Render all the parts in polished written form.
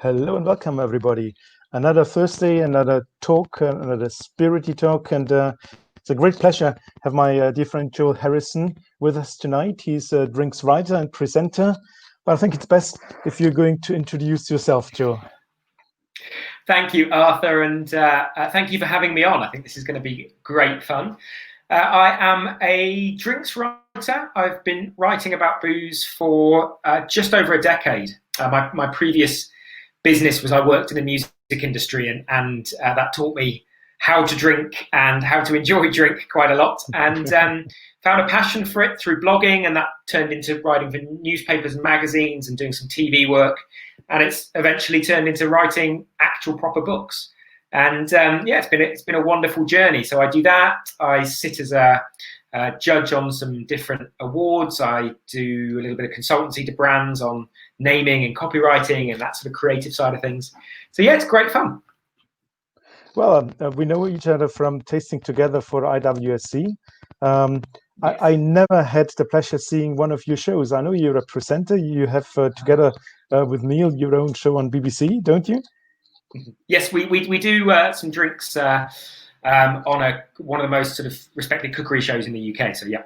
Hello and welcome, everybody. Another Thursday, another talk, another Spirity talk, and it's a great pleasure to have my dear friend Joel Harrison with us tonight. He's a drinks writer and presenter, but I think it's best if you're going to introduce yourself, Joel. Thank you, Arthur, and thank you for having me on. I think this is going to be great fun. I am a drinks writer. I've been writing about booze for just over a decade. My previous business was I worked in the music industry, and that taught me how to drink and how to enjoy drink quite a lot, and found a passion for it through blogging, and that turned into writing for newspapers and magazines and doing some TV work, and it's eventually turned into writing actual proper books. And it's been a wonderful journey. So I do that. I sit as a judge on some different awards. I do a little bit of consultancy to brands on naming and copywriting and that sort of creative side of things. So yeah, it's great fun. Well, we know each other from tasting together for IWSC. I never had the pleasure of seeing one of your shows. I know you're a presenter. You have together with Neil your own show on BBC, don't you? Yes, we do some drinks on one of the most sort of respected cookery shows in the UK. So yeah.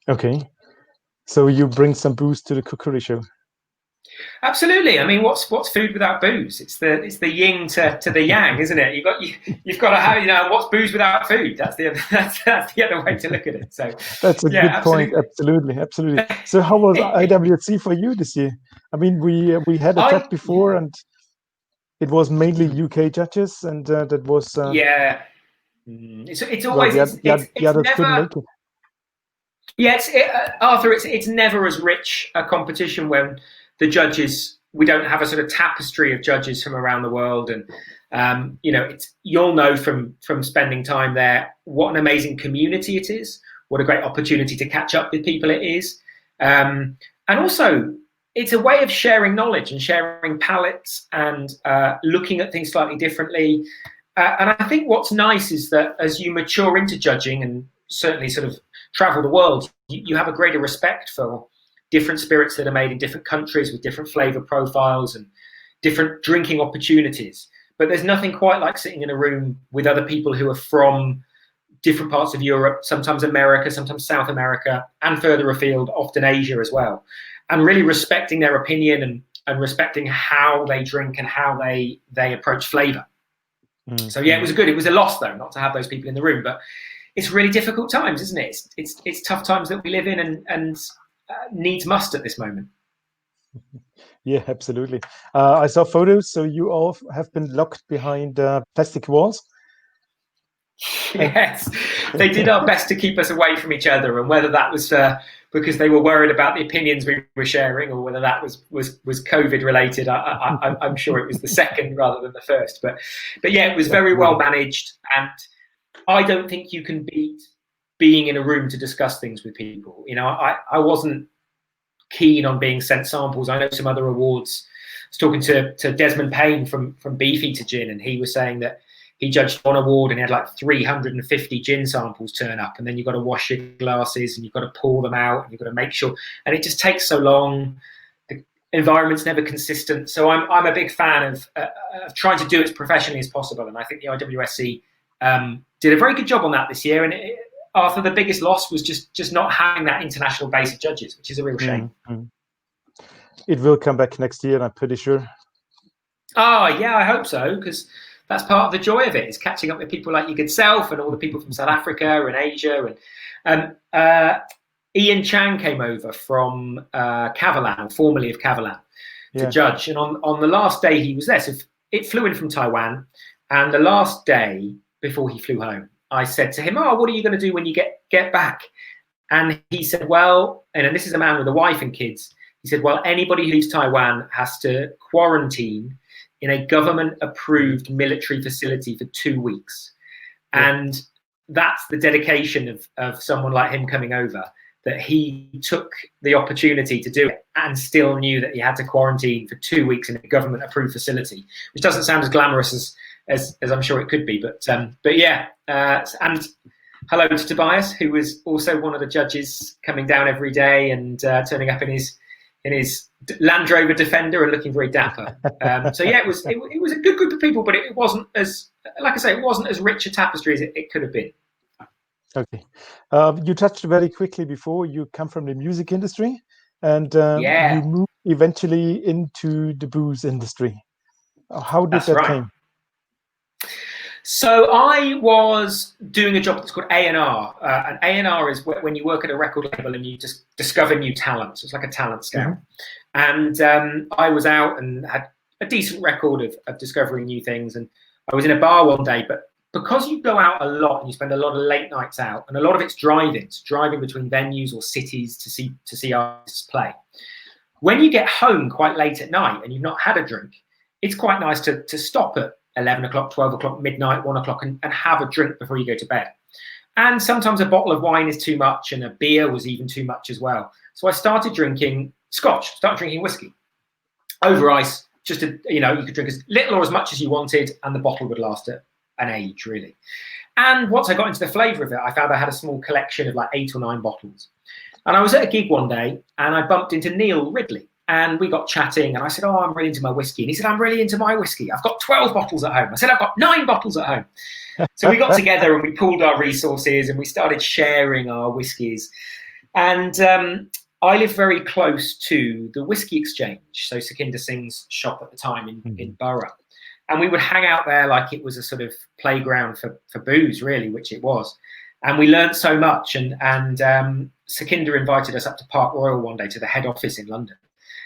Okay, so you bring some booze to the cookery show. Absolutely. I mean, what's food without booze? It's the yin to the yang, isn't it? You've got to have, what's booze without food? That's the other way to look at it. So that's a good point. Absolutely. So how was IWSC for you this year? I mean, we had a talk before, and it was mainly UK judges, and that was It's always Arthur. It's never as rich a competition when the judges, we don't have a sort of tapestry of judges from around the world, and you'll know from spending time there what an amazing community it is, what a great opportunity to catch up with people it is, and also it's a way of sharing knowledge and sharing palettes and looking at things slightly differently. And I think what's nice is that as you mature into judging and certainly sort of travel the world, you have a greater respect for different spirits that are made in different countries with different flavor profiles and different drinking opportunities. But there's nothing quite like sitting in a room with other people who are from different parts of Europe, sometimes America, sometimes South America, and further afield, often Asia as well. And really respecting their opinion and respecting how they drink and how they approach flavor. So yeah, it was good. It was a loss though, not to have those people in the room, but it's really difficult times, isn't it? It's tough times that we live in, and needs must at this moment. Yeah, absolutely. I saw photos. So you all have been locked behind plastic walls. Yes, they did our best to keep us away from each other, and whether that was because they were worried about the opinions we were sharing, or whether that was COVID related, I'm sure it was the second rather than the first. But yeah, it was very well managed, and I don't think you can beat being in a room to discuss things with people. I wasn't keen on being sent samples. I know some other awards. I was talking to Desmond Payne from Beefeater Gin, and he was saying that he judged one award and he had like 350 gin samples turn up, and then you've got to wash your glasses and you've got to pour them out and you've got to make sure, and it just takes so long. The environment's never consistent. So I'm a big fan of trying to do it as professionally as possible, and I think the IWSC did a very good job on that this year. And Arthur, the biggest loss was just not having that international base of judges, which is a real shame. It will come back next year, I'm pretty sure. Oh yeah, I hope so, because that's part of the joy of it, is catching up with people like yourself and all the people from South Africa and Asia. And Ian Chang came over from Kavalan, formerly of Kavalan, to judge. And on the last day he was there, so it flew in from Taiwan, and the last day before he flew home, I said to him, what are you going to do when you get back? And he said, well, and this is a man with a wife and kids, he said, well, anybody who leaves Taiwan has to quarantine in a government-approved military facility for 2 weeks. And that's the dedication of someone like him coming over, that he took the opportunity to do it and still knew that he had to quarantine for 2 weeks in a government-approved facility, which doesn't sound as glamorous as I'm sure it could be. But yeah, and hello to Tobias, who was also one of the judges coming down every day and turning up in in his Land Rover Defender and looking very dapper. So yeah, it was a good group of people, but it wasn't as, like I say, it wasn't as rich a tapestry as it could have been. Okay. You touched very quickly before, you come from the music industry, and Yeah. you moved eventually into the booze industry. How did That's that right. came? So I was doing a job that's called A&R. And A&R is when you work at a record label and you just discover new talent. So it's like a talent scout. And I was out and had a decent record of discovering new things. And I was in a bar one day, but because you go out a lot and you spend a lot of late nights out, and a lot of it's driving between venues or cities to see artists play. When you get home quite late at night and you've not had a drink, it's quite nice to stop at 11 o'clock, 12 o'clock, midnight, 1 o'clock and have a drink before you go to bed. And sometimes a bottle of wine is too much and a beer was even too much as well. So I started drinking scotch, started drinking whiskey over ice, just to, you could drink as little or as much as you wanted and the bottle would last an age, really. And once I got into the flavour of it, I found I had a small collection of like 8 or 9 bottles. And I was at a gig one day and I bumped into Neil Ridley. And we got chatting and I said, I'm really into my whiskey. And he said, I'm really into my whiskey. I've got 12 bottles at home. I said, I've got 9 bottles at home. So we got together and we pooled our resources and we started sharing our whiskies. And I live very close to the Whiskey Exchange. So Sukhinder Singh's shop at the time in Borough. And we would hang out there like it was a sort of playground for booze, really, which it was. And we learned so much. And Sukhinder invited us up to Park Royal one day to the head office in London.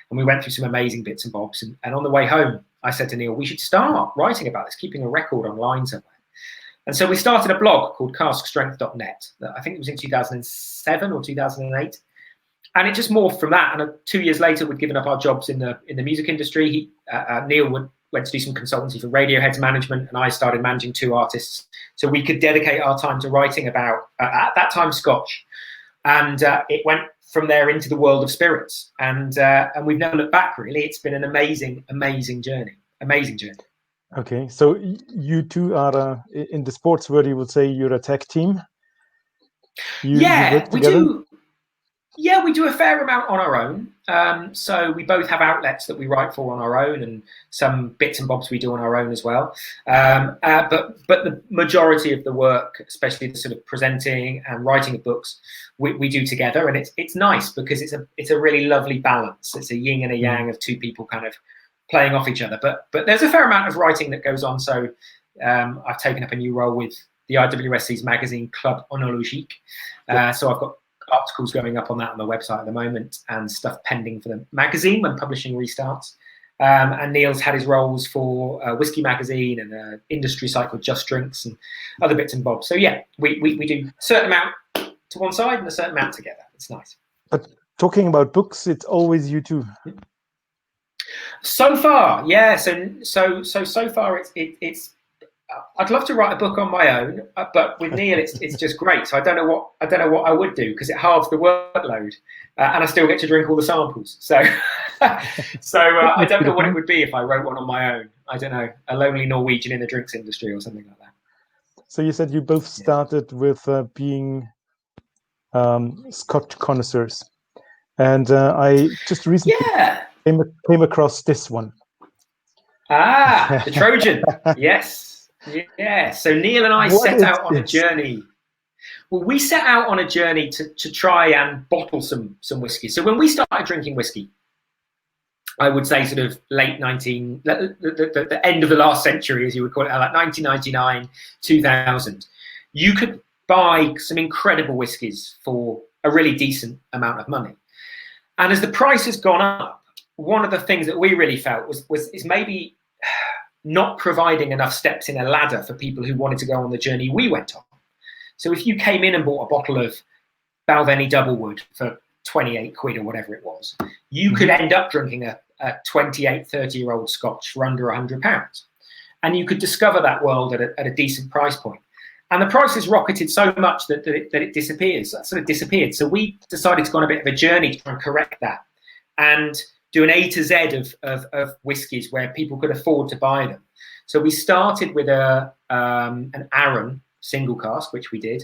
And we went through some amazing bits and bobs. And on the way home, I said to Neil, we should start writing about this, keeping a record online somewhere. And so we started a blog called caskstrength.net. I think it was in 2007 or 2008. And it just morphed from that. And 2 years later, we'd given up our jobs in the music industry. Neil went to do some consultancy for Radiohead's management, and I started managing 2 artists. So we could dedicate our time to writing about, at that time, Scotch. And it went from there into the world of spirits. And we've never looked back, really. It's been an amazing, amazing journey. Amazing journey. Okay, so you two are in the sports world, you would say you're a tag team? You work together? We do a fair amount on our own. So we both have outlets that we write for on our own, and some bits and bobs we do on our own as well. But the majority of the work, especially the sort of presenting and writing of books, we do together, and it's nice because it's a really lovely balance. It's a yin and a yang of 2 people kind of playing off each other. But there's a fair amount of writing that goes on. So I've taken up a new role with the IWSC's magazine Club Onologique. So I've got articles going up on that on the website at the moment, and stuff pending for the magazine when publishing restarts. And Neil's had his roles for Whiskey Magazine and an industry site called Just Drinks and other bits and bobs. So yeah, we do a certain amount to one side and a certain amount together. It's nice. But talking about books, it's always you two. So far, yeah. So far, it's. I'd love to write a book on my own, but with Neil, it's just great. So I don't know what I would do, because it halves the workload, and I still get to drink all the samples. So, I don't know what it would be if I wrote one on my own. I don't know, a lonely Norwegian in the drinks industry or something like that. So you said you both started with being Scotch connoisseurs, and I just recently came across this one. The Trojan, yes. Yeah, so Neil and I set out on a journey. Well, we set out on a journey to try and bottle some whiskey. So when we started drinking whiskey, I would say sort of the end of the last century, as you would call it, like 1999, 2000, you could buy some incredible whiskies for a really decent amount of money. And as the price has gone up, one of the things that we really felt is maybe not providing enough steps in a ladder for people who wanted to go on the journey we went on. So if you came in and bought a bottle of Balvenie Doublewood for 28 quid or whatever it was, you could end up drinking a 28, 30-year-old Scotch for under £100. And you could discover that world at a decent price point. And the prices rocketed so much that it disappears. That sort of disappeared. So we decided to go on a bit of a journey to try and correct that and do an A to Z of whiskies where people could afford to buy them. So we started with an Arran single cask, which we did.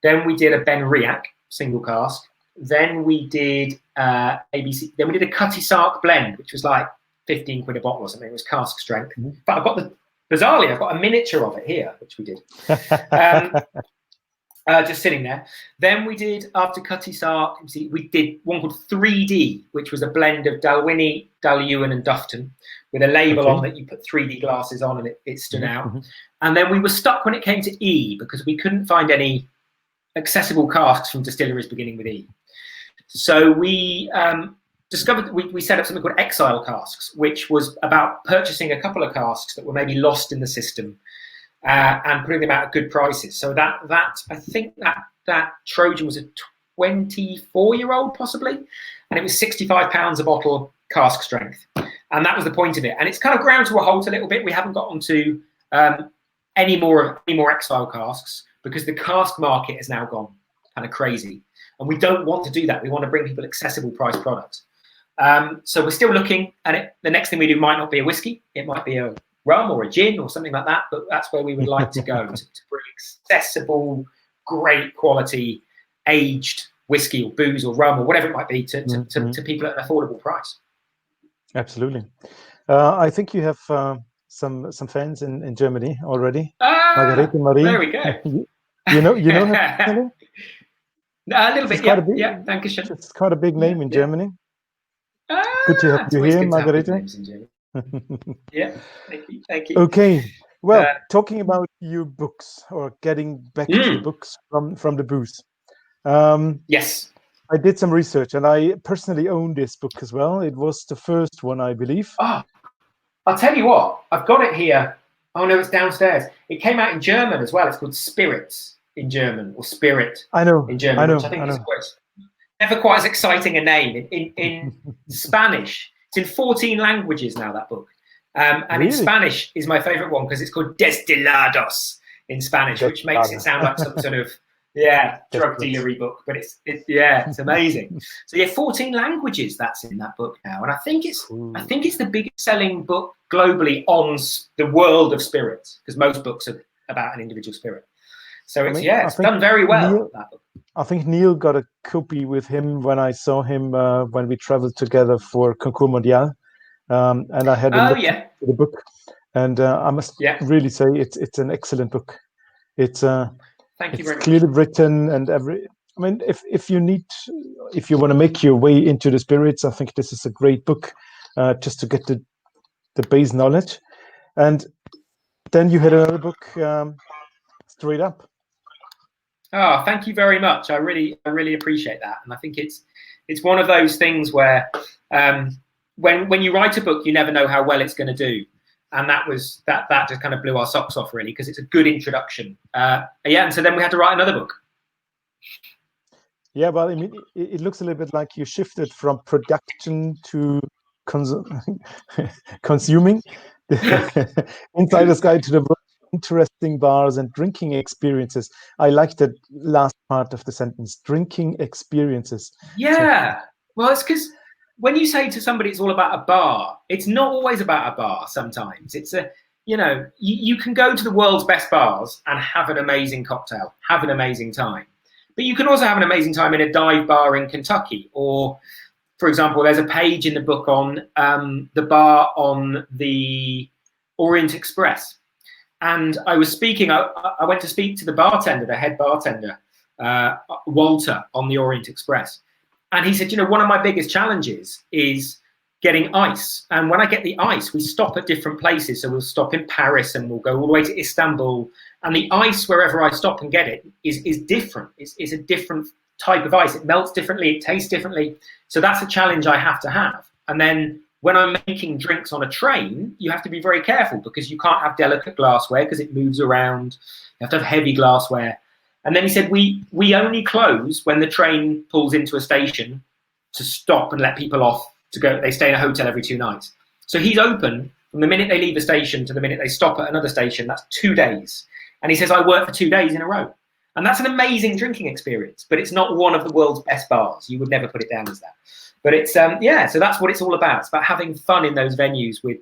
Then we did a Ben Riach single cask. Then we did ABC. Then we did a Cutty Sark blend, which was like 15 quid a bottle or something. It was cask strength. But I've got bizarrely, I've got a miniature of it here, which we did. Just sitting there. Then we did, after Cutty Sark, we did one called 3D, which was a blend of Dalwhinnie, Dalywen and Dufton, with a label on that you put 3D glasses on and it stood out. And then we were stuck when it came to E, because we couldn't find any accessible casks from distilleries beginning with E. So we discovered, we set up something called Exile Casks, which was about purchasing a couple of casks that were maybe lost in the system and putting them out at good prices. So that I think that Trojan was a 24-year-old possibly, and it was £65 a bottle cask strength. And that was the point of it. And it's kind of ground to a halt a little bit. We haven't got onto any more Exile casks, because the cask market has now gone kind of crazy. And we don't want to do that. We want to bring people accessible price products. So we're still looking at it. The next thing we do might not be a whiskey. It might be a rum or a gin or something like that. But that's where we would like to go, to bring accessible, great quality, aged whiskey or booze or rum or whatever it might be to people at an affordable price. Absolutely. I think you have some fans in Germany already. Margarete Marie. There we go. You know her? A little bit, yeah. Thank you. It's quite a big name in Germany. Good to have you here, Margarete. Yeah, thank you. Okay, well, talking about your books, or getting back to the books from the booth. Yes. I did some research, and I personally own this book as well. It was the first one, I believe. Oh, I'll tell you what, I've got it here. Oh no, it's downstairs. It came out in German as well. It's called Spirits in German, or Spirit. I know. In German, which I think is never quite as exciting a name. In Spanish, it's in 14 languages now, that book. And really? In Spanish is my favorite one, because it's called Destilados in Spanish, which makes it sound like some sort of drug dealery book. But it's amazing. So 14 languages that's in that book now, and I think it's the biggest selling book globally on the world of spirits, because most books are about an individual spirit. So it's done very well. Neil, that book. I think Neil got a copy with him when I saw him when we traveled together for Concours Mondial, and I had a look at the book, and I must really say it's an excellent book. It's Thank you very much. Clearly written, and if you want to make your way into the spirits, I think this is a great book, just to get the base knowledge. And then you had another book, Straight Up. Oh, thank you very much. I really appreciate that, and I think it's one of those things where when you write a book, you never know how well it's going to do, and that just kind of blew our socks off, really, because it's a good introduction. And so then we had to write another book. Yeah, well, I mean, it looks a little bit like you shifted from production to consuming. Insider's Guide to the World. Interesting bars and drinking experiences. I like the last part of the sentence, drinking experiences. Yeah, well, it's because when you say to somebody it's all about a bar, it's not always about a bar. Sometimes it's you can go to the world's best bars and have an amazing cocktail, have an amazing time, but you can also have an amazing time in a dive bar in Kentucky. Or, for example, there's a page in the book on the bar on the Orient Express. And I was speaking, I went to speak to the bartender, the head bartender, Walter, on the Orient Express. And he said, one of my biggest challenges is getting ice. And when I get the ice, we stop at different places. So we'll stop in Paris and we'll go all the way to Istanbul. And the ice, wherever I stop and get it, is different. It's a different type of ice. It melts differently. It tastes differently. So that's a challenge I have to have. And then when I'm making drinks on a train, you have to be very careful, because you can't have delicate glassware because it moves around. You have to have heavy glassware. And then he said, we only close when the train pulls into a station to stop and let people off to go. They stay in a hotel every 2 nights. So he's open from the minute they leave the station to the minute they stop at another station. That's 2 days. And he says, I work for 2 days in a row. And that's an amazing drinking experience, but it's not one of the world's best bars. You would never put it down as that. But it's, so that's what it's all about. It's about having fun in those venues with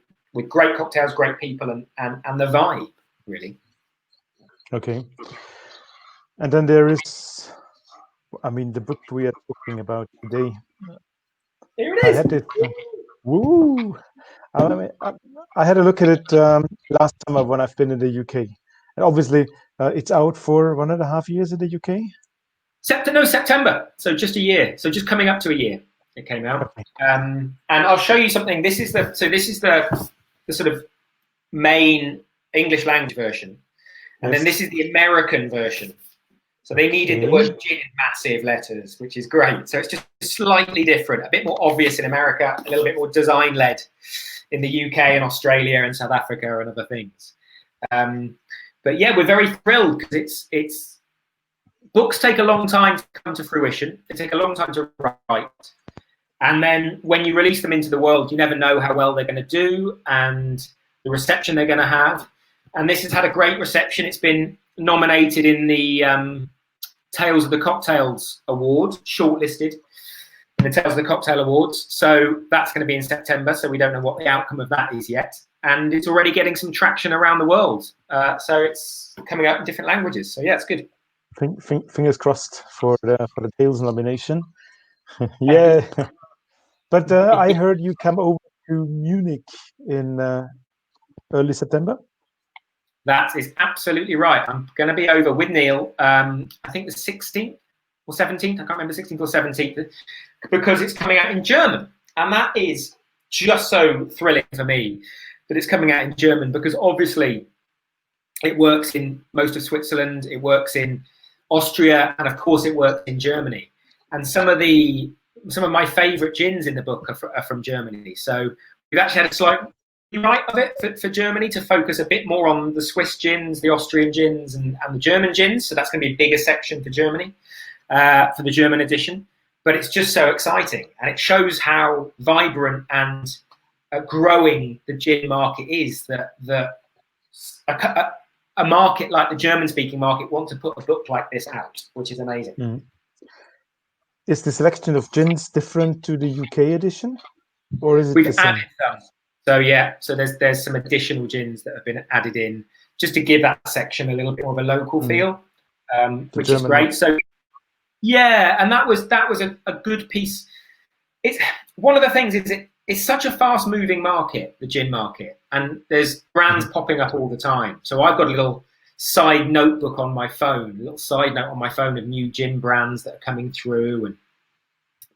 great cocktails, great people, and the vibe, really. Okay. And then there is I mean, the book we are talking about today. Here it I is. had it. Woo! I mean, I had a look at it last summer when I've been in the UK, and obviously it's out for 1.5 years in the UK. September. So just a year. So just coming up to a year. It came out. Okay. And I'll show you something. This is the sort of main English language version, and Yes. then this is the American version. So they needed the word gin in massive letters, which is great. So it's just slightly different, a bit more obvious in America, a little bit more design-led in the UK and Australia and South Africa and other things. But yeah, we're very thrilled because it's books take a long time to come to fruition. They take a long time to write. And then when you release them into the world, you never know how well they're going to do and the reception they're going to have. And this has had a great reception. It's been nominated in the Tales of the Cocktails Award, shortlisted in the Tales of the Cocktail Awards. So that's going to be in September. So we don't know what the outcome of that is yet. And it's already getting some traction around the world. So it's coming out in different languages. So yeah, it's good. Fingers crossed for the Tales nomination. Yeah. But I heard you come over to Munich in early September. That is absolutely right. I'm going to be over with Neil, I think the 16th or 17th, I can't remember, 16th or 17th, because it's coming out in German. And that is just so thrilling for me that it's coming out in German, because obviously it works in most of Switzerland, it works in Austria, and of course it works in Germany. And some of my favourite gins in the book are from Germany. So we've actually had a slight right of it for Germany to focus a bit more on the Swiss gins, the Austrian gins, and the German gins. So that's going to be a bigger section for Germany, for the German edition. But it's just so exciting, and it shows how vibrant and growing the gin market is. That a market like the German-speaking market want to put a book like this out, which is amazing. Mm. Is the selection of gins different to the UK edition, or is it We've the same? added some. So yeah, so there's some additional gins that have been added in just to give that section a little bit more of a local feel, which is great. So yeah, and that was a good piece. It's one of the things is it's such a fast moving market, the gin market, and there's brands popping up all the time. So I've got a little side notebook on my phone, a little side note on my phone of new gin brands that are coming through, and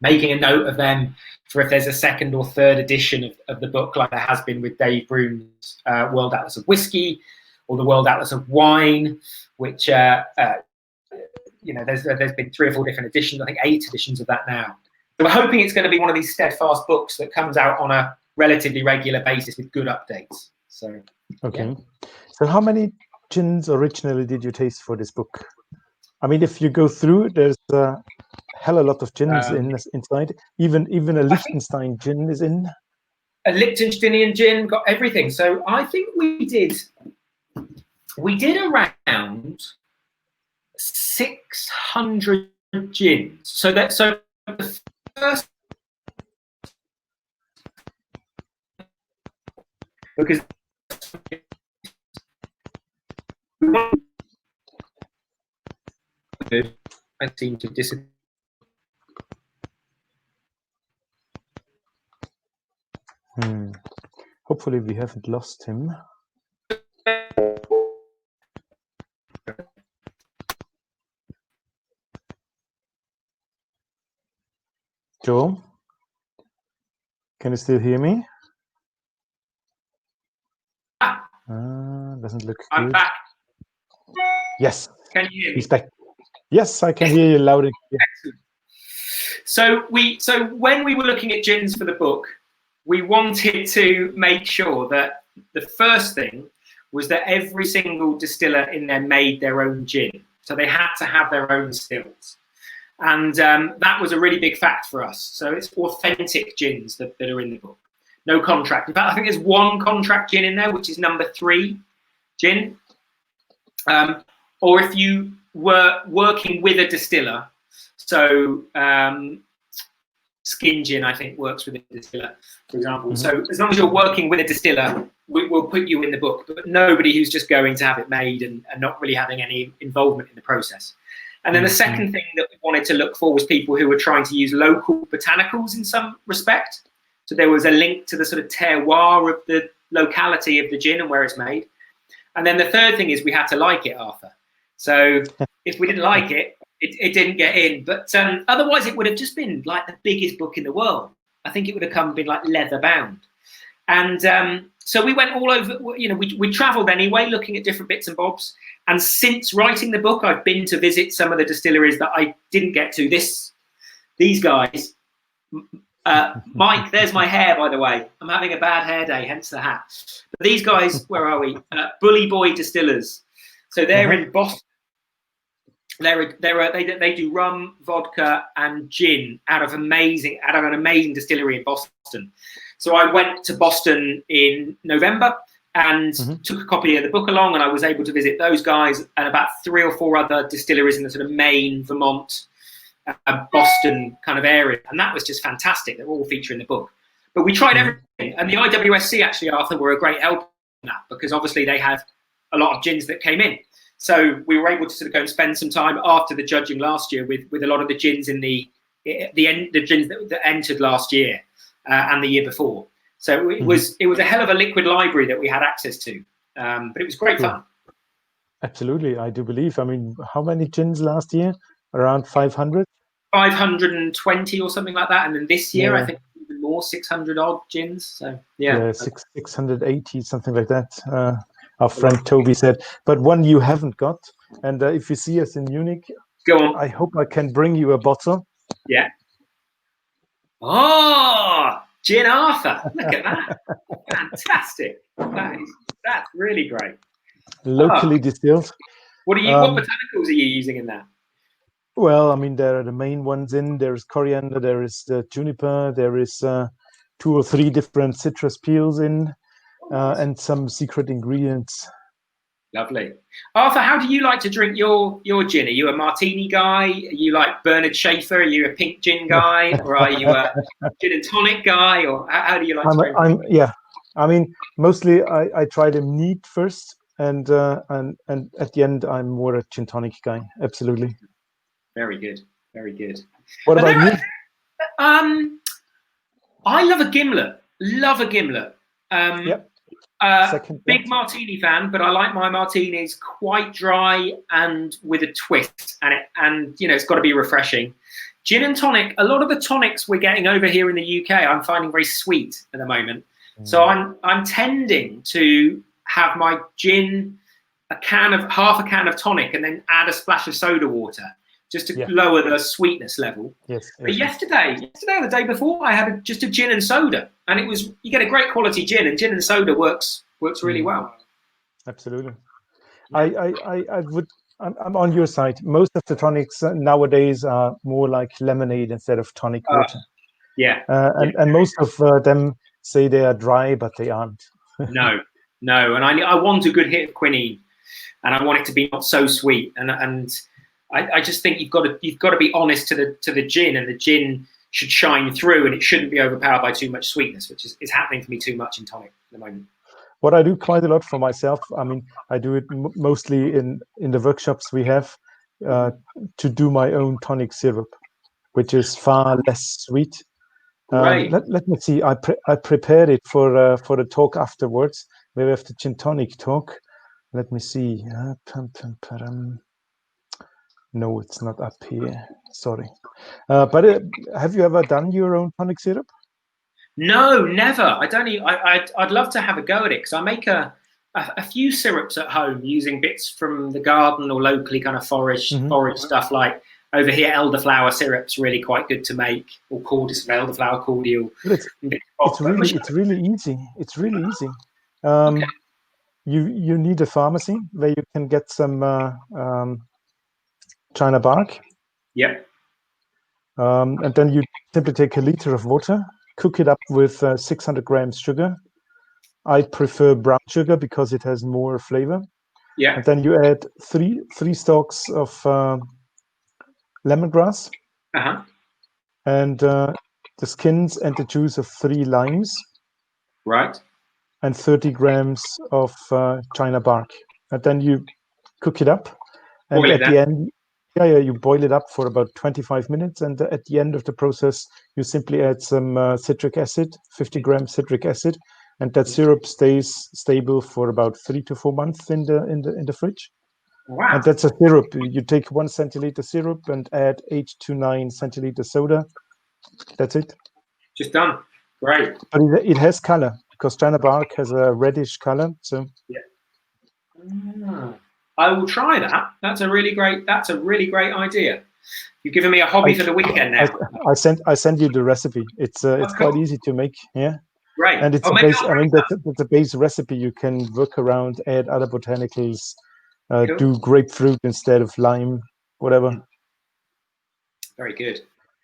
making a note of them for if there's a second or third edition of the book, like there has been with Dave Broom's World Atlas of Whiskey or the World Atlas of Wine, which there's been 3 or 4 different editions. I think 8 editions of that now. So we're hoping it's going to be one of these steadfast books that comes out on a relatively regular basis with good updates. So okay. Yeah. So how many gins originally did you taste for this book? I mean, if you go through, there's a hell of a lot of gins inside. Even a Liechtenstein gin is in. A Liechtensteinian gin, got everything. So I think we did around 600 gins. So the first, because I seem to disappear. Hopefully we haven't lost him. Joel, can you still hear me? Doesn't look I'm good. back. Yes. Can you hear me? He's back. Yes, I can hear you loud and clear. Excellent. So when we were looking at gins for the book, we wanted to make sure that the first thing was that every single distiller in there made their own gin. So they had to have their own stills. And that was a really big fact for us. So it's authentic gins that are in the book. No contract. In fact, I think there's one contract gin in there, which is number 3 gin. Or if you were working with a distiller, so Skin Gin, I think, works with a distiller, for example. So as long as you're working with a distiller, we'll put you in the book, but nobody who's just going to have it made and not really having any involvement in the process. And then the second thing that we wanted to look for was people who were trying to use local botanicals in some respect. So there was a link to the sort of terroir of the locality of the gin and where it's made. And then the third thing is we had to like it, Arthur. So if we didn't like it, it didn't get in. But otherwise, it would have just been like the biggest book in the world. I think it would have been like leather bound. And so we went all over, we traveled anyway, looking at different bits and bobs. And since writing the book, I've been to visit some of the distilleries that I didn't get to. These guys, Mike, there's my hair, by the way. I'm having a bad hair day, hence the hat. But these guys, where are we? Bully Boy Distillers. So they're in Boston. They do rum, vodka, and gin out of an amazing distillery in Boston. So I went to Boston in November and took a copy of the book along, and I was able to visit those guys and about 3 or 4 other distilleries in the sort of Maine, Vermont, Boston kind of area, and that was just fantastic. They're all featured in the book. But we tried everything, and the IWSC actually, Arthur, were a great help in that, because obviously they have a lot of gins that came in. So we were able to sort of go and spend some time after the judging last year with a lot of the gins in the gins that entered last year and the year before. So it was a hell of a liquid library that we had access to, but it was great fun. Absolutely, I do believe. I mean, how many gins last year? Around 500? 520 or something like that, and then this year I think even more, 600 odd gins. So yeah, 680, something like that. Our friend Toby said, but one you haven't got, and if you see us in Munich, go on. I hope I can bring you a bottle. Yeah. Oh, Gin Arthur! Look at that! Fantastic. That's really great. Locally distilled. What botanicals are you using in that? Well, I mean, there are the main ones in. There is coriander, there is the juniper, there is 2 or 3 different citrus peels in. And some secret ingredients. Lovely. Arthur, how do you like to drink your gin? Are you a martini guy? Are you like Bernard Schaefer? Are you a pink gin guy? Or are you a gin and tonic guy? Or how do you like to drink? Yeah. I mean, mostly I try them neat first, and at the end I'm more a gin tonic guy. Absolutely. Very good. Very good. What about you? I love a gimlet. Love a gimlet. Big martini fan, but I like my martinis quite dry and with a twist, and it's got to be refreshing. Gin and tonic. A lot of the tonics we're getting over here in the UK, I'm finding very sweet at the moment. So I'm tending to have my gin, half a can of tonic, and then add a splash of soda water, just to lower the sweetness level. But yesterday or the day before, I had just a gin and soda, and you get a great quality gin, and gin and soda works really well. Absolutely. I'm on your side. Most of the tonics nowadays are more like lemonade instead of tonic water. And most of them say they are dry, but they aren't. No, and I want a good hit of quinine, and I want it to be not so sweet, and I just think you've got to be honest to the gin, and the gin should shine through, and it shouldn't be overpowered by too much sweetness, which is happening for me too much in tonic at the moment. What I do quite a lot for myself, I mean, I do it mostly in the workshops we have to do my own tonic syrup, which is far less sweet. Let me see. I prepared it for the talk afterwards. We have the gin tonic talk. Let me see. No, it's not up here. Sorry. But have you ever done your own tonic syrup? No, never. I'd love to have a go at it, because I make a few syrups at home using bits from the garden or locally kind of forage stuff. Like over here, elderflower syrup's really quite good to make, or elderflower cordial. It's really easy. It's really easy. You need a pharmacy where you can get some China bark. And then you simply take a liter of water, cook it up with 600 grams sugar. I prefer brown sugar because it has more flavor. And then you add three stalks of lemongrass, and the skins and the juice of 3 limes. And 30 grams of China bark. And then you cook it up. And at the end, Yeah, you boil it up for about 25 minutes, and at the end of the process, you simply add some citric acid, 50 grams citric acid, and that syrup stays stable for about 3 to 4 months in the fridge. Wow. And that's a syrup. You take 1 centiliter syrup and add 8 to 9 centiliter soda. That's it. Just done. Great. But it has color, because China bark has a reddish color. So yeah. I will try that. That's a really great idea. You've given me a hobby for the weekend now. I send you the recipe. It's quite easy to make. Yeah. Great. And it's a base. I mean, that's a base recipe. You can work around, add other botanicals, cool. Do grapefruit instead of lime, whatever. Very good.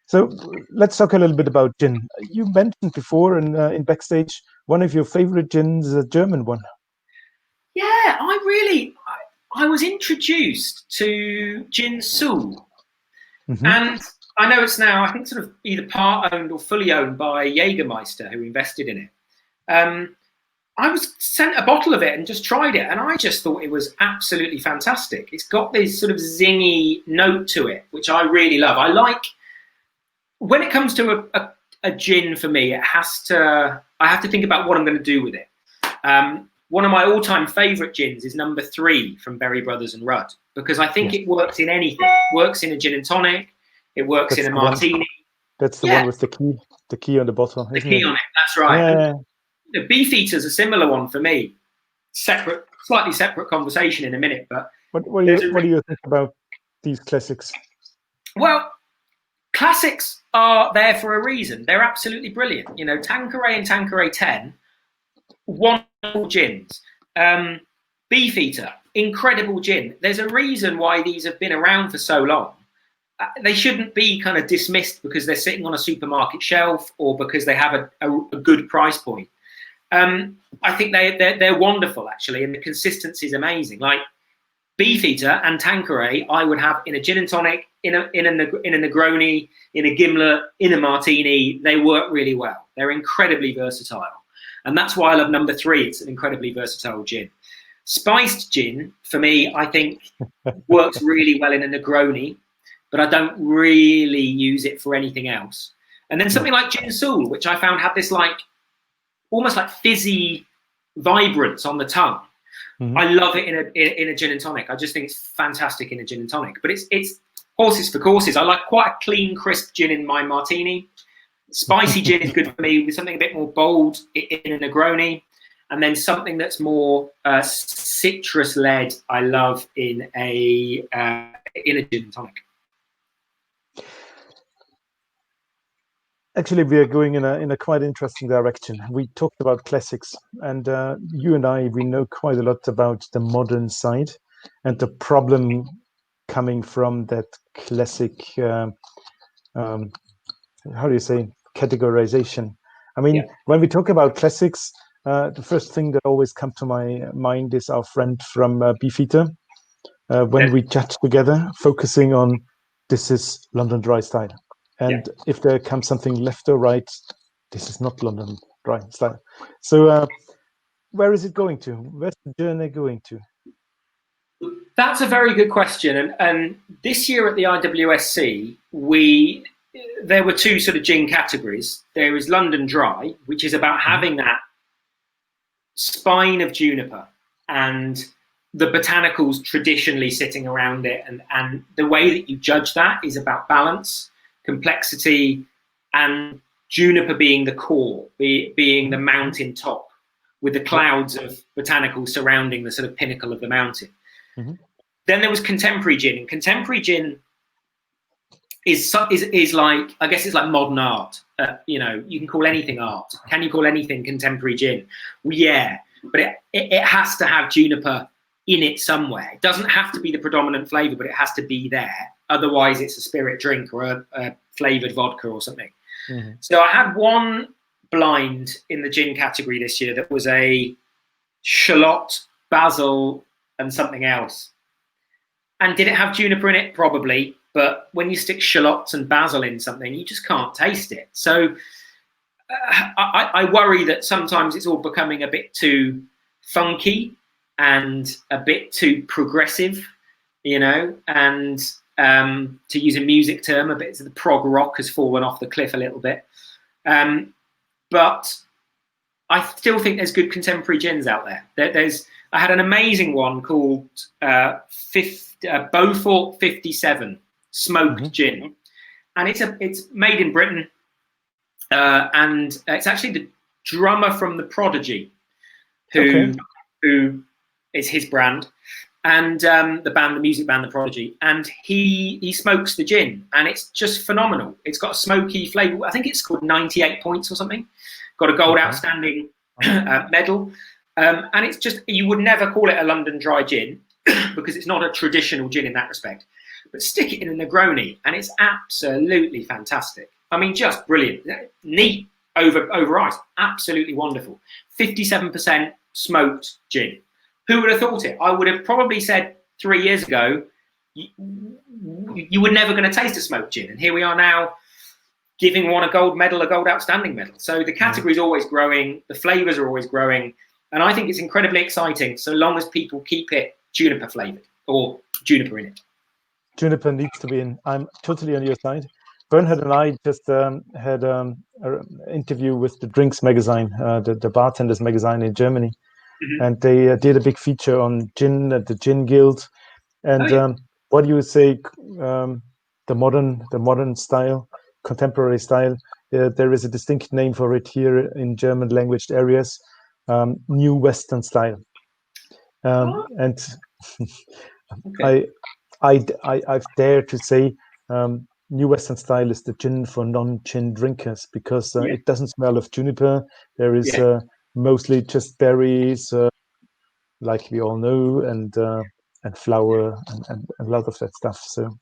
So let's talk a little bit about gin. You mentioned before in backstage one of your favorite gins, a German one. Yeah, I was introduced to Gin Sul, and I know it's now, I think, sort of either part owned or fully owned by Jägermeister, who invested in it. I was sent a bottle of it and just tried it, and I just thought it was absolutely fantastic. It's got this sort of zingy note to it, which I really love. I like, when it comes to a gin for me, I have to think about what I'm going to do with it. One of my all-time favourite gins is number 3 from Berry Brothers and Rudd, because I think it works in anything. It works in a gin and tonic. It works in a martini. That's the one with the key on the bottle. The key on it. That's right. Yeah. The Beefeater's a similar one for me. Slightly separate conversation in a minute. But what do you think about these classics? Well, classics are there for a reason. They're absolutely brilliant. You know, Tanqueray and Tanqueray 10. Wonderful gins. Beefeater, incredible gin. There's a reason why these have been around for so long. They shouldn't be kind of dismissed because they're sitting on a supermarket shelf or because they have a good price point. I think they're wonderful, actually, and the consistency is amazing. Like Beefeater and Tanqueray, I would have in a gin and tonic, in a Negroni, in a gimlet, in a martini. They work really well. They're incredibly versatile. And that's why I love number 3. It's an incredibly versatile gin. Spiced gin, for me, I think works really well in a Negroni, but I don't really use it for anything else. And then something like Gin Sul, which I found had this like, almost like fizzy vibrance on the tongue. I love it in a gin and tonic. I just think it's fantastic in a gin and tonic. But it's horses for courses. I like quite a clean, crisp gin in my martini. Spicy gin is good for me with something a bit more bold in a Negroni, and then something that's more citrus-led. I love in a gin and tonic. Actually, we are going in a quite interesting direction. We talked about classics, and you and I, we know quite a lot about the modern side and the problem coming from that classic. How do you say, categorization? I mean, when we talk about classics, the first thing that always comes to my mind is our friend from Beefeater. When we judge together, focusing on this is London Dry style. And if there comes something left or right, this is not London Dry style. So where is it going to? Where's the journey going to? That's a very good question. And this year at the IWSC, there were 2 sort of gin categories. There is London Dry, which is about having that spine of juniper and the botanicals traditionally sitting around it. And the way that you judge that is about balance, complexity, and juniper being the core, being the mountain top with the clouds of botanicals surrounding the sort of pinnacle of the mountain. Then there was contemporary gin, and contemporary gin is like, I guess it's like modern art. You know, you can call anything art. Can you call anything contemporary gin? Well, yeah, but it has to have juniper in it somewhere. It doesn't have to be the predominant flavor, but it has to be there. Otherwise, it's a spirit drink or a flavored vodka or something. So I had one blind in the gin category this year that was a shallot, basil, and something else. And did it have juniper in it? Probably. But when you stick shallots and basil in something, you just can't taste it. So I worry that sometimes it's all becoming a bit too funky and a bit too progressive, you know, and to use a music term, a bit of the prog rock has fallen off the cliff a little bit. But I still think there's good contemporary gins out there. I had an amazing one called Beaufort 57 smoked gin, and it's made in Britain, and it's actually the drummer from The Prodigy, who is his brand, and the music band The Prodigy, and he smokes the gin, and it's just phenomenal. It's got a smoky flavour. I think it's called 98 points or something. Got a gold outstanding medal, and it's just, you would never call it a London dry gin because it's not a traditional gin in that respect. But stick it in a Negroni, and it's absolutely fantastic. I mean, just brilliant, neat over ice, absolutely wonderful. 57% smoked gin. Who would have thought it? I would have probably said 3 years ago, you were never going to taste a smoked gin, and here we are now, giving one a gold medal, a gold outstanding medal. So the category is always growing, the flavours are always growing, and I think it's incredibly exciting so long as people keep it juniper flavoured or juniper in it. Juniper needs to be in. I'm totally on your side. Bernhard and I just had an interview with the Drinks magazine, the Bartenders magazine in Germany, and they did a big feature on gin at the Gin Guild. And what do you say? The modern style, contemporary style. There is a distinct name for it here in German language areas. New Western style, and I dare to say New Western style is the gin for non-gin drinkers, because it doesn't smell of juniper. There is mostly just berries, like we all know, and flour and a lot of that stuff. So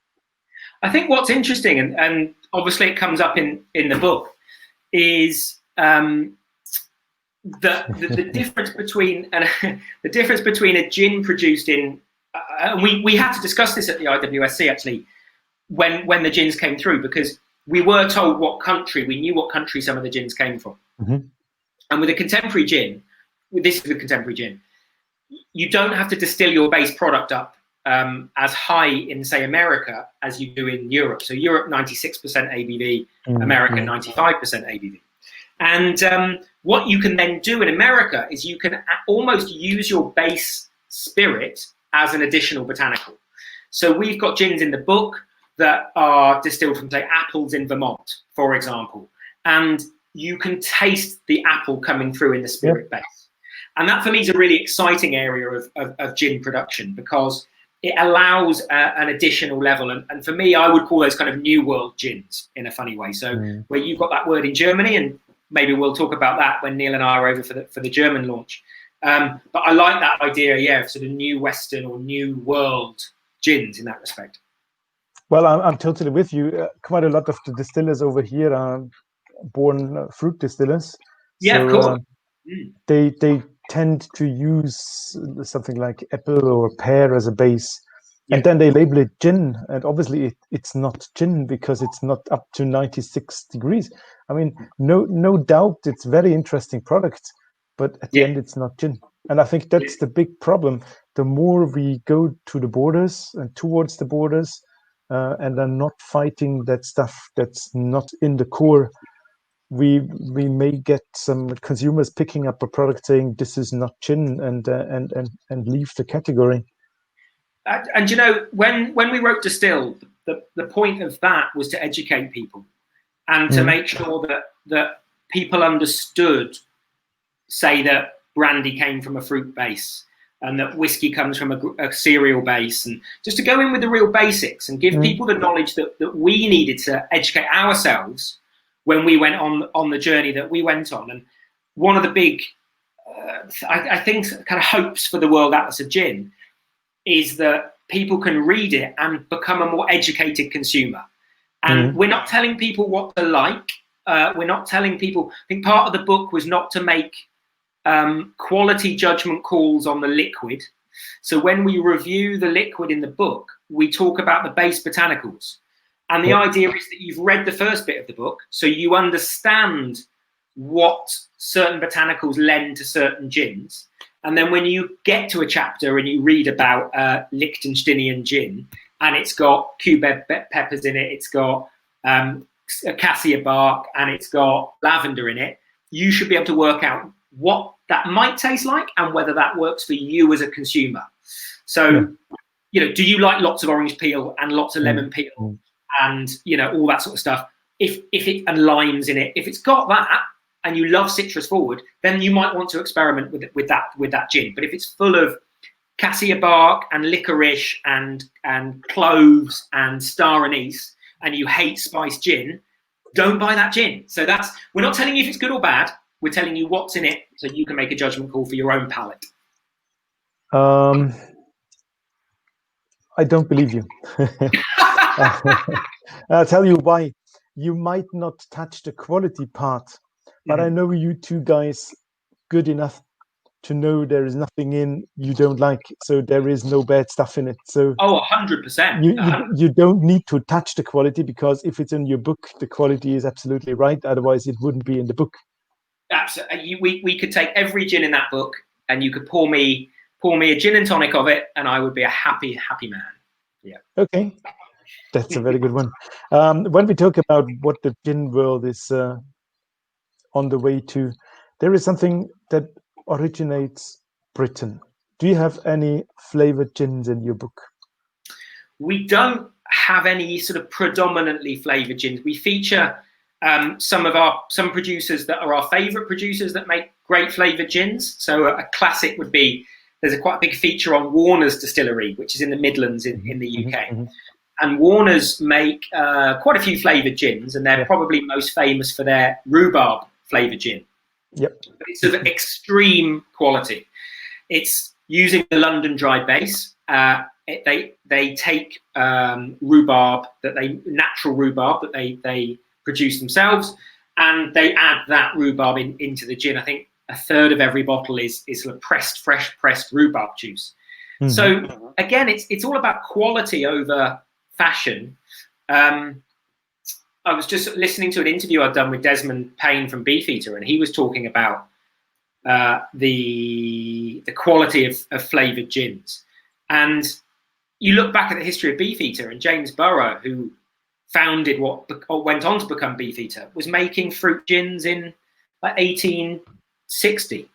I think what's interesting, and obviously it comes up in the book, is the difference between a gin produced in and we had to discuss this at the IWSC actually when the gins came through, because we were told what country, we knew what country some of the gins came from. And with a contemporary gin, this is a contemporary gin, you don't have to distill your base product up as high in, say, America as you do in Europe. So Europe 96% ABV, America 95% ABV. And what you can then do in America is you can almost use your base spirit as an additional botanical. So we've got gins in the book that are distilled from, say, apples in Vermont, for example. And you can taste the apple coming through in the spirit base. And that, for me, is a really exciting area of gin production, because it allows an additional level. And for me, I would call those kind of new world gins in a funny way. So where you've got that word in Germany, and maybe we'll talk about that when Neil and I are over for the German launch. But I like that idea, of sort of new Western or new world gins in that respect. Well, I'm totally with you. Quite a lot of the distillers over here are born fruit distillers. Yeah, so, of course. They tend to use something like apple or pear as a base, and then they label it gin. And obviously, it's not gin because it's not up to 96 degrees. I mean, no doubt, it's very interesting product, but at the end, it's not gin. And I think that's the big problem. The more we go to the borders and towards the borders, and are not fighting that stuff that's not in the core, we may get some consumers picking up a product saying this is not gin, and leave the category. And you know, when we wrote Distilled, the point of that was to educate people and to make sure that people understood, say, that brandy came from a fruit base and that whiskey comes from a cereal base, and just to go in with the real basics and give people the knowledge that we needed to educate ourselves when we went on the journey that we went on. And one of the big, I think, kind of hopes for the World Atlas of Gin is that people can read it and become a more educated consumer. And we're not telling people what to like. We're not telling people, I think part of the book was not to make quality judgment calls on the liquid. So when we review the liquid in the book, we talk about the base botanicals. And the idea is that you've read the first bit of the book, so you understand what certain botanicals lend to certain gins. And then when you get to a chapter and you read about Liechtensteinian gin, and it's got cubeb peppers in it, it's got cassia bark, and it's got lavender in it, you should be able to work out what that might taste like and whether that works for you as a consumer. So, do you like lots of orange peel and lots of lemon peel and, all that sort of stuff? If it, and limes in it, if it's got that and you love citrus forward, then you might want to experiment with that gin. But if it's full of cassia bark and licorice and cloves and star anise, and you hate spiced gin, don't buy that gin. So we're not telling you if it's good or bad. We're telling you what's in it so you can make a judgment call for your own palate. I don't believe you. I'll tell you why. You might not touch the quality part, but I know you two guys good enough to know there is nothing in you don't like. So there is no bad stuff in it. So 100%. You don't need to touch the quality, because if it's in your book, the quality is absolutely right. Otherwise, it wouldn't be in the book. Absolutely. We could take every gin in that book and you could pour me a gin and tonic of it, and I would be a happy man. Yeah. Okay. That's a very good one. When we talk about what the gin world is on the way to, there is something that originates Britain. Do you have any flavored gins in your book? We don't have any sort of predominantly flavored gins. We feature some producers that are our favorite producers that make great flavored gins. So a classic would be, there's quite a big feature on Warner's distillery, which is in the Midlands in the UK. And Warner's make quite a few flavoured gins, and they're probably most famous for their rhubarb flavoured gin. Yep. But it's of extreme quality. It's using the London dry base. They take rhubarb, natural rhubarb that they produce themselves, and they add that rhubarb into the gin. I think a third of every bottle is sort of fresh pressed rhubarb juice. So again, it's all about quality over fashion. I was just listening to an interview I'd done with Desmond Payne from Beefeater, and he was talking about the quality of flavoured gins. And you look back at the history of Beefeater, and James Burrow, who founded what went on to become Beefeater, was making fruit gins in like 1860.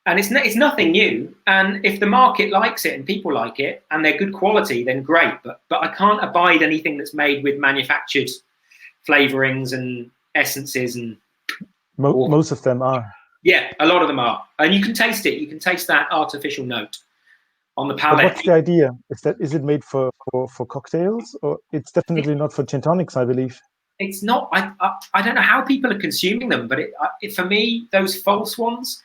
And it's nothing new. And if the market likes it and people like it and they're good quality, then great. But I can't abide anything that's made with manufactured flavorings and essences. And most of them are. Yeah, a lot of them are. And you can taste it. You can taste that artificial note on the palate. But what's the idea? Is it made for cocktails, or it's definitely not for gin tonics, I believe? It's not. I don't know how people are consuming them, but for me, those false ones,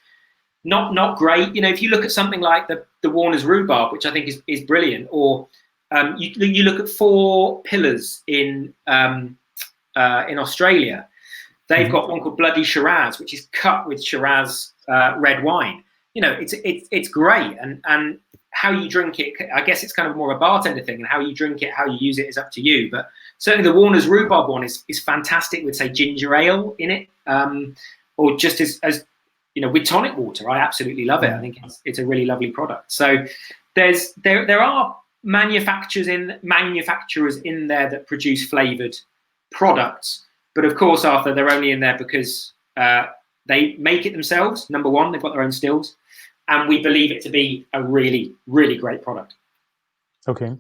not great. If you look at something like the Warner's rhubarb, which I think is brilliant, or you look at Four Pillars in Australia, they've got one called Bloody Shiraz, which is cut with Shiraz red wine. It's great, and how you drink it, I guess it's kind of more a bartender thing, and how you drink it, how you use it is up to you. But certainly the Warner's rhubarb one is fantastic with, say, ginger ale in it, or just as with tonic water. I absolutely love it. I think it's a really lovely product. So there are manufacturers in there that produce flavored products, but of course, Arthur, they're only in there because they make it themselves. Number one, they've got their own stills, and we believe it to be a really, really great product. Okay.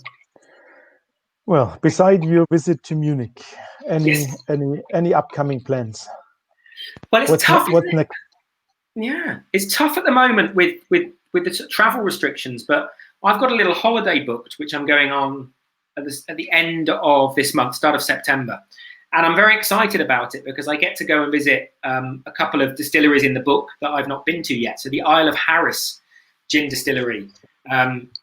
Well, beside your visit to Munich, any upcoming plans? Well, it's tough. What's next? Yeah, it's tough at the moment with the travel restrictions, but I've got a little holiday booked, which I'm going on at the end of this month, start of September. And I'm very excited about it because I get to go and visit a couple of distilleries in the book that I've not been to yet. So the Isle of Harris gin distillery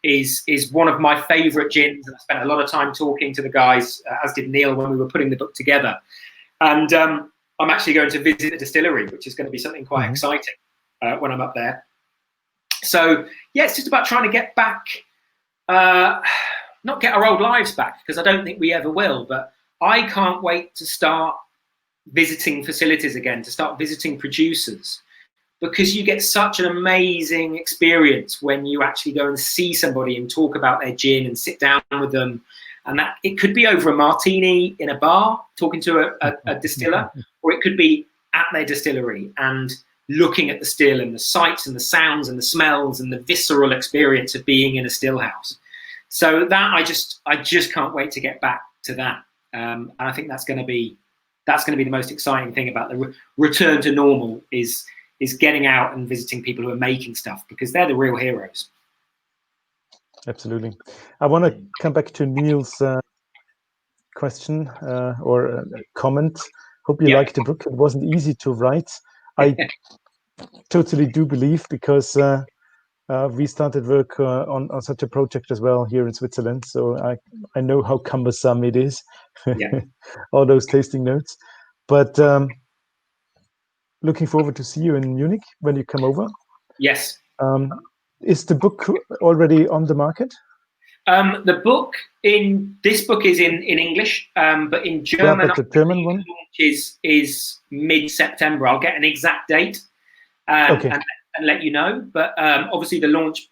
is one of my favourite gins. And I spent a lot of time talking to the guys, as did Neil, when we were putting the book together. And I'm actually going to visit the distillery, which is going to be something quite exciting when I'm up there. So, yeah, it's just about trying to get back, not get our old lives back, because I don't think we ever will, but I can't wait to start visiting facilities again, to start visiting producers, because you get such an amazing experience when you actually go and see somebody and talk about their gin and sit down with them and that it could be over a martini in a bar, talking to a distiller, or it could be at their distillery and looking at the still and the sights and the sounds and the smells and the visceral experience of being in a still house. So that I just can't wait to get back to that. And I think that's going to be the most exciting thing about the return to normal is getting out and visiting people who are making stuff, because they're the real heroes. Absolutely. I want to come back to Neil's question or comment. Hope you liked the book. It wasn't easy to write. I totally do believe, because we started work on such a project as well here in Switzerland. So I know how cumbersome it is, all those tasting notes. But looking forward to see you in Munich when you come over. Yes. Is the book already on the market? This book is in English, but in German, but the German one is mid-September. I'll get an exact date and let you know. But obviously, the launch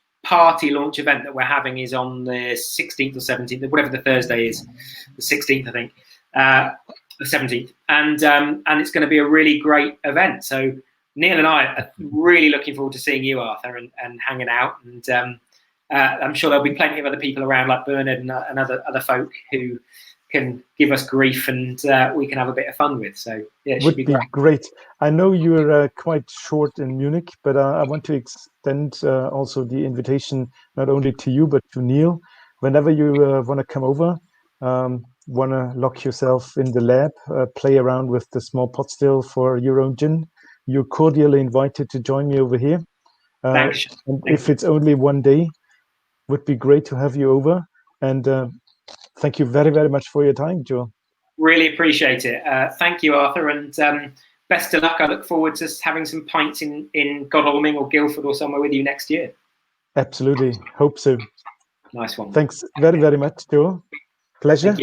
event that we're having is on the 16th or 17th, whatever the Thursday is, the 16th, I think, the 17th, and it's going to be a really great event. So Neil and I are really looking forward to seeing you, Arthur, and hanging out. And I'm sure there'll be plenty of other people around, like Bernard and other folk who can give us grief, and we can have a bit of fun with. So yeah, it should be great. I know you're quite short in Munich, but I want to extend also the invitation not only to you but to Neil. Whenever you want to come over, want to lock yourself in the lab, play around with the small pot still for your own gin, you're cordially invited to join me over here. Thanks. And if it's only one day, would be great to have you over. And thank you very, very much for your time, Joel. Really appreciate it. Thank you, Arthur, and best of luck. I look forward to having some pints in Godalming or Guildford or somewhere with you next year. Absolutely. Hope so. Nice one. Thanks very, very much, Joel. Pleasure.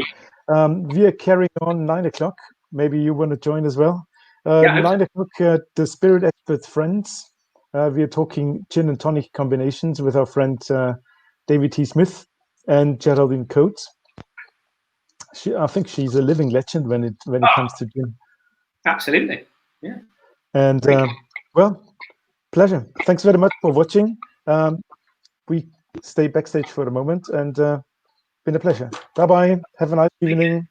We are carrying on 9 o'clock. Maybe you want to join as well. 9 o'clock, the Spirit Expert Friends. We are talking gin and tonic combinations with our friend David T. Smith and Geraldine Coates. I think she's a living legend when it comes to gin. Absolutely. Yeah. And well, pleasure. Thanks very much for watching. We stay backstage for a moment, and been a pleasure. Bye bye. Have a nice evening.